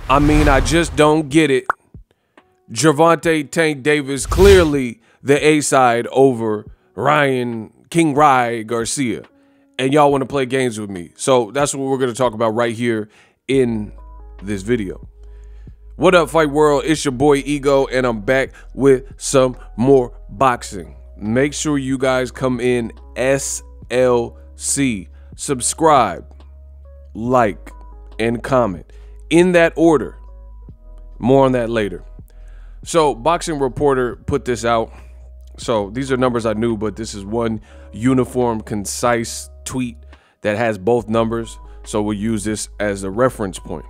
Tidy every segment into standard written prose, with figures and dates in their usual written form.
I mean, I just don't get it. Gervonta Tank Davis clearly the A side over Ryan King Rye Garcia. And y'all want to play games with me. So that's what we're going to talk about right here in this video. What up, Fight World? It's your boy Ego, and I'm back with some more boxing. Make sure you guys come in SLC. Subscribe, like, and comment in that order. More on that later. So Boxing Reporter put this out. So these are numbers I knew, but this is one uniform, concise tweet that has both numbers. So we'll use this as a reference point.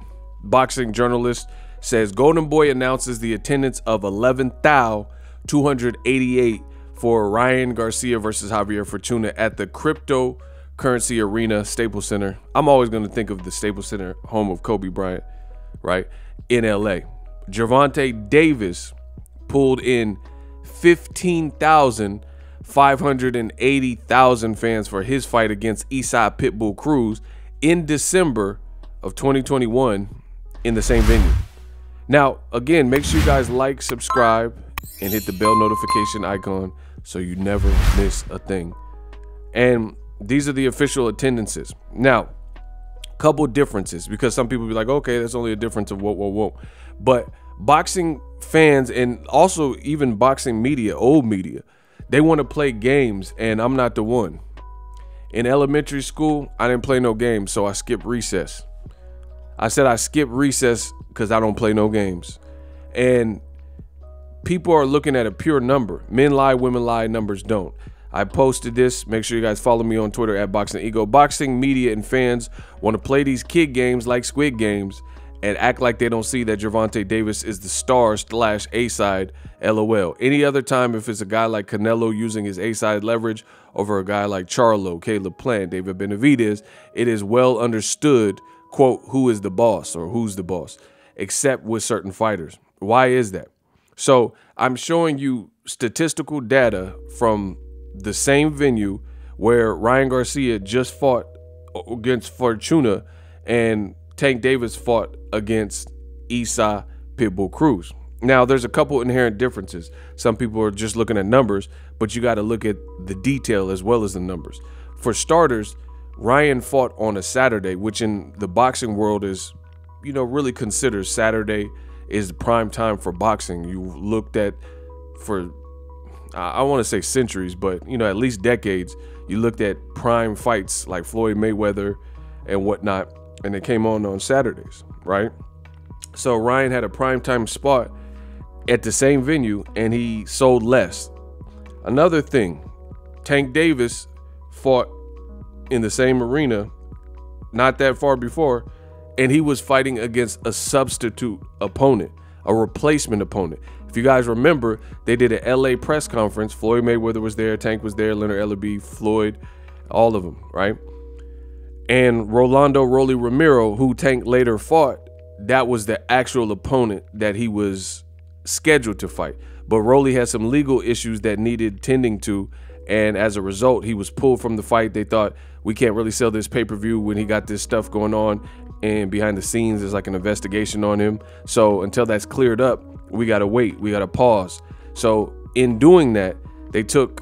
Boxing journalist says Golden Boy announces the attendance of 11,288 for Ryan Garcia versus Javier Fortuna at the Cryptocurrency Arena Staples Center. I'm always going to think of the Staples Center, home of Kobe Bryant, right, in LA. Gervonta Davis pulled in 15,580,000 fans for his fight against Eastside Pitbull Cruz in December of 2021 in the same venue. Now, again, make sure you guys like, subscribe, and hit the bell notification icon so you never miss a thing. And these are the official attendances. Now, couple differences, because some people be like, okay, that's only a difference of whoa. But boxing fans and also even boxing media, old media, they want to play games, and I'm not the one. In elementary school, I didn't play no games, so I skipped recess. I said I skipped recess because I don't play no games. And people are looking at a pure number. Men lie, women lie, numbers don't. I posted this. Make sure you guys follow me on Twitter at BoxingEgo. Boxing media and fans want to play these kid games like Squid Games and act like they don't see that Gervonta Davis is the star / A-side, LOL. Any other time, if it's a guy like Canelo using his A-side leverage over a guy like Charlo, Caleb Plant, David Benavidez, it is well understood, quote, who is the boss or who's the boss, except with certain fighters. Why is that? So I'm showing you statistical data from the same venue where Ryan Garcia just fought against Fortuna and Tank Davis fought against Eastside Pitbull Cruz. Now, there's a couple inherent differences. Some people are just looking at numbers, but you got to look at the detail as well as the numbers. For starters, Ryan fought on a Saturday, which in the boxing world is, you know, really considered Saturday is the prime time for boxing. You looked at for, I want to say centuries, but, you know, at least decades, you looked at prime fights like Floyd Mayweather and whatnot, and they came on Saturdays, right? So Ryan had a primetime spot at the same venue, and he sold less. Another thing, Tank Davis fought in the same arena not that far before, and he was fighting against a substitute opponent, a replacement opponent. If you guys remember, they did an LA press conference. Floyd Mayweather was there, Tank was there, Leonard Ellerbe, Floyd, all of them, right? And Rolando Rolly Romero, who Tank later fought, that was the actual opponent that he was scheduled to fight. But Rolly had some legal issues that needed tending to, and as a result, he was pulled from the fight. They thought, we can't really sell this pay-per-view when he got this stuff going on, and behind the scenes there's like an investigation on him. So until that's cleared up, we gotta wait, we gotta pause. So in doing that, they took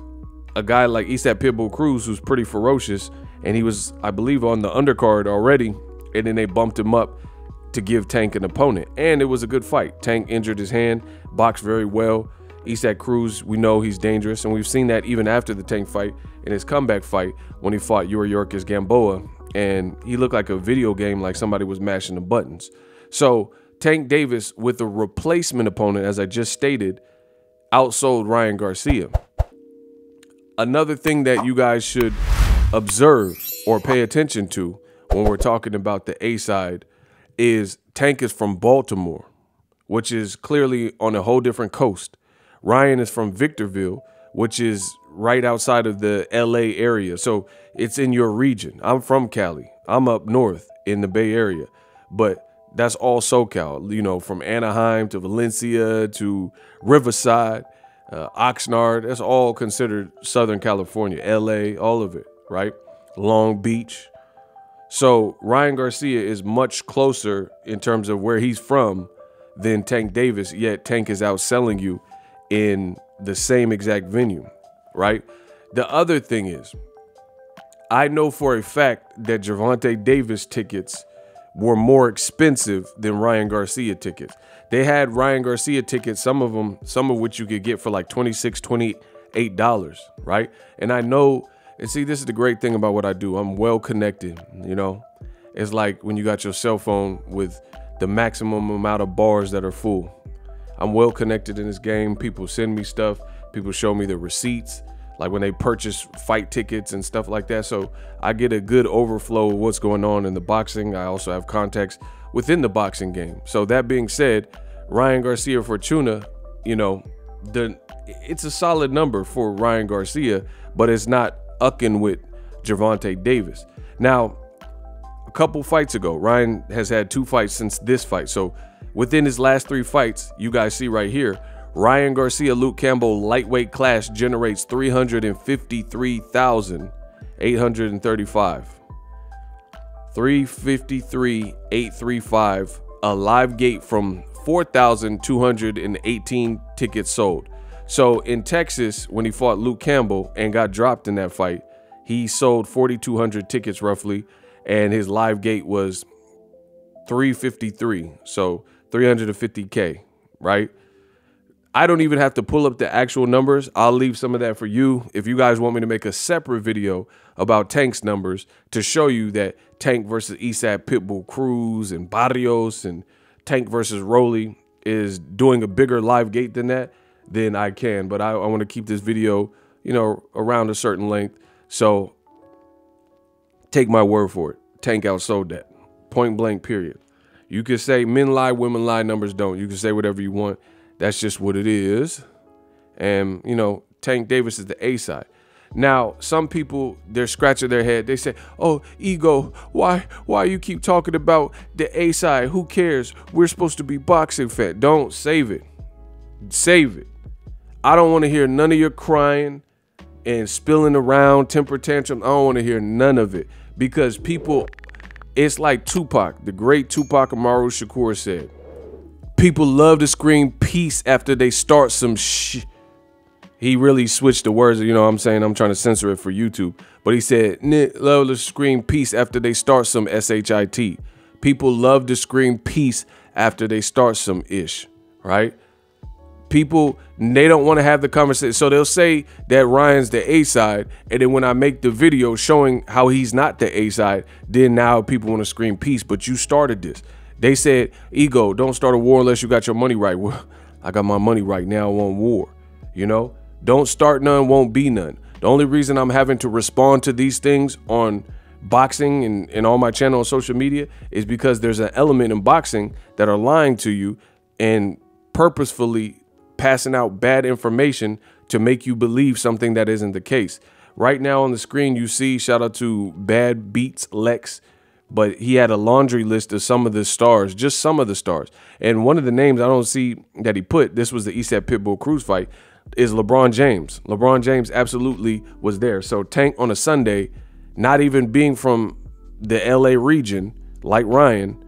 a guy like Eastside Pitbull Cruz, who's pretty ferocious, and he was, I believe, on the undercard already, and then they bumped him up to give Tank an opponent, and it was a good fight. Tank injured his hand, boxed very well. Eastside Cruz, we know he's dangerous, and we've seen that even after the Tank fight in his comeback fight when he fought Yuriorkis Gamboa, and he looked like a video game, like somebody was mashing the buttons. So Tank Davis, with a replacement opponent, as I just stated, outsold Ryan Garcia. Another thing that you guys should observe or pay attention to when we're talking about the A side is Tank is from Baltimore, which is clearly on a whole different coast. Ryan is from Victorville, which is right outside of the LA area. So it's in your region. I'm from Cali. I'm up north in the Bay Area, but that's all SoCal, you know, from Anaheim to Valencia to Riverside, Oxnard. That's all considered Southern California, LA, all of it, right? Long Beach. So Ryan Garcia is much closer in terms of where he's from than Tank Davis, yet Tank is outselling you in the same exact venue, right? The other thing is, I know for a fact that Gervonta Davis tickets were more expensive than Ryan Garcia tickets. They had Ryan Garcia tickets, some of which you could get for like $26, $28, right? And I know, and see, this is the great thing about what I do. I'm well connected, you know? It's like when you got your cell phone with the maximum amount of bars that are full. I'm well connected in this game. People send me stuff. People show me the receipts, like when they purchase fight tickets and stuff like that. So I get a good overflow of what's going on in the boxing. I also have contacts within the boxing game. So that being said, Ryan Garcia Fortuna, you know, it's a solid number for Ryan Garcia, but it's not ucking with Gervonta Davis. Now, a couple fights ago, Ryan has had 2 fights since this fight. So within his last 3 fights, you guys see right here, Ryan Garcia, Luke Campbell lightweight clash generates 353,835. 353,835, a live gate from 4,218 tickets sold. So in Texas, when he fought Luke Campbell and got dropped in that fight, he sold 4,200 tickets roughly, and his live gate was 353, so 350K, right? I don't even have to pull up the actual numbers. I'll leave some of that for you. If you guys want me to make a separate video about Tank's numbers to show you that Tank versus Isaac Pitbull Cruz and Barrios and Tank versus Rolly is doing a bigger live gate than that, then I can. But I want to keep this video, you know, around a certain length. So take my word for it. Tank outsold that. Point blank, period. You could say men lie, women lie, numbers don't. You can say whatever you want. That's just what it is. And, you know, Tank Davis is the A side. Now, some people, they're scratching their head. They say, oh, Ego, why you keep talking about the A side? Who cares? We're supposed to be boxing fans. Don't save it. Save it. I don't want to hear none of your crying and spilling around, temper tantrum. I don't want to hear none of it, because people, it's like Tupac, the great Tupac Amaru Shakur said, people love to scream peace after they start some shit. He really switched the words, you know what I'm saying? I'm trying to censor it for YouTube. But he said, love to scream peace after they start some shit. People love to scream peace after they start some ish, right? People, they don't want to have the conversation. So they'll say that Ryan's the A side. And then when I make the video showing how he's not the A side, then now people want to scream peace. But you started this. They said, Ego, don't start a war unless you got your money right. Well, I got my money right now. I want war. You know, don't start none, won't be none. The only reason I'm having to respond to these things on boxing and on my channel on social media is because there's an element in boxing that are lying to you and purposefully passing out bad information to make you believe something that isn't the case. Right now on the screen, you see, shout out to Bad Beats Lex, but he had a laundry list of some of the stars, just some of the stars. And one of the names I don't see that he put, this was the Isaac Pitbull Cruz fight, is LeBron James. LeBron James absolutely was there. So Tank on a Sunday, not even being from the LA region like Ryan,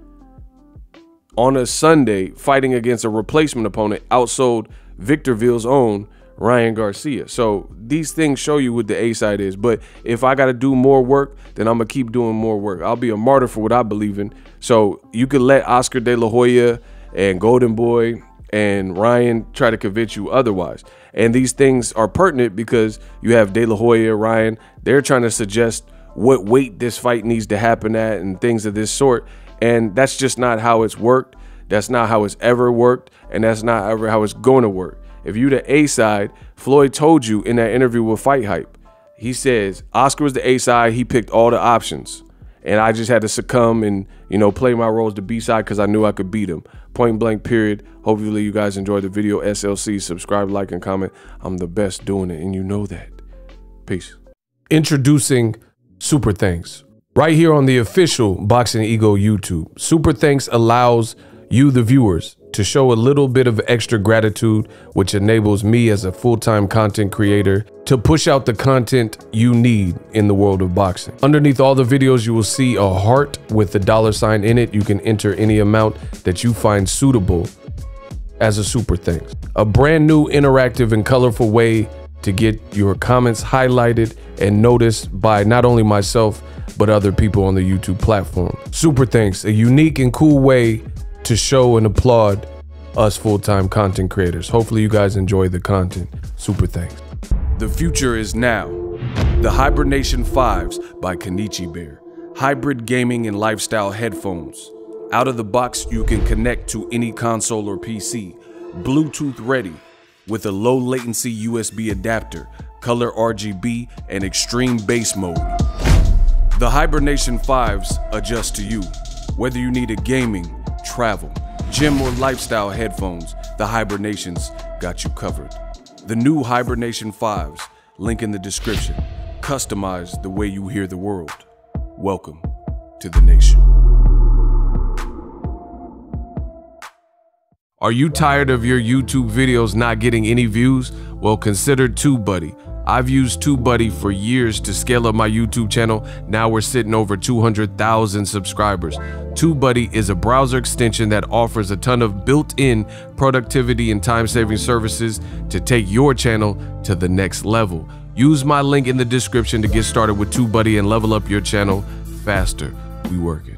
on a Sunday fighting against a replacement opponent, outsold Victorville's own Ryan Garcia. So these things show you what the A side is. But if I got to do more work, then I'm going to keep doing more work. I'll be a martyr for what I believe in. So you could let Oscar De La Hoya and Golden Boy and Ryan try to convince you otherwise. And these things are pertinent because you have De La Hoya, Ryan, they're trying to suggest what weight this fight needs to happen at and things of this sort. And that's just not how it's worked. That's not how it's ever worked. And that's not ever how it's going to work. If you the A side, Floyd told you in that interview with Fight Hype, he says Oscar was the A side. He picked all the options. And I just had to succumb and, you know, play my role as the B side because I knew I could beat him. Point blank, period. Hopefully you guys enjoyed the video. SLC, subscribe, like, and comment. I'm the best doing it, and you know that. Peace. Introducing Super Thanks. Right here on the official Boxing Ego YouTube. Super Thanks allows you, the viewers, to show a little bit of extra gratitude, which enables me as a full-time content creator to push out the content you need in the world of boxing. Underneath all the videos, you will see a heart with the $sign in it. You can enter any amount that you find suitable as a super thanks. A brand new interactive and colorful way to get your comments highlighted and noticed by not only myself, but other people on the YouTube platform. Super thanks, a unique and cool way to show and applaud us full-time content creators. Hopefully you guys enjoy the content. Super thanks. The future is now. The Hibernation 5s by Kenichi Bear. Hybrid gaming and lifestyle headphones. Out of the box, you can connect to any console or PC. Bluetooth ready with a low latency USB adapter, color RGB, and extreme bass mode. The Hibernation 5s adjust to you. Whether you need a gaming, travel, gym, or lifestyle headphones, the Hibernations got you covered. The new Hibernation 5s, link in the description. Customize the way you hear the world. Welcome to the nation. Are you tired of your YouTube videos not getting any views? Well, consider TubeBuddy. I've used TubeBuddy for years to scale up my YouTube channel. Now we're sitting over 200,000 subscribers. TubeBuddy is a browser extension that offers a ton of built-in productivity and time-saving services to take your channel to the next level. Use my link in the description to get started with TubeBuddy and level up your channel faster. We working.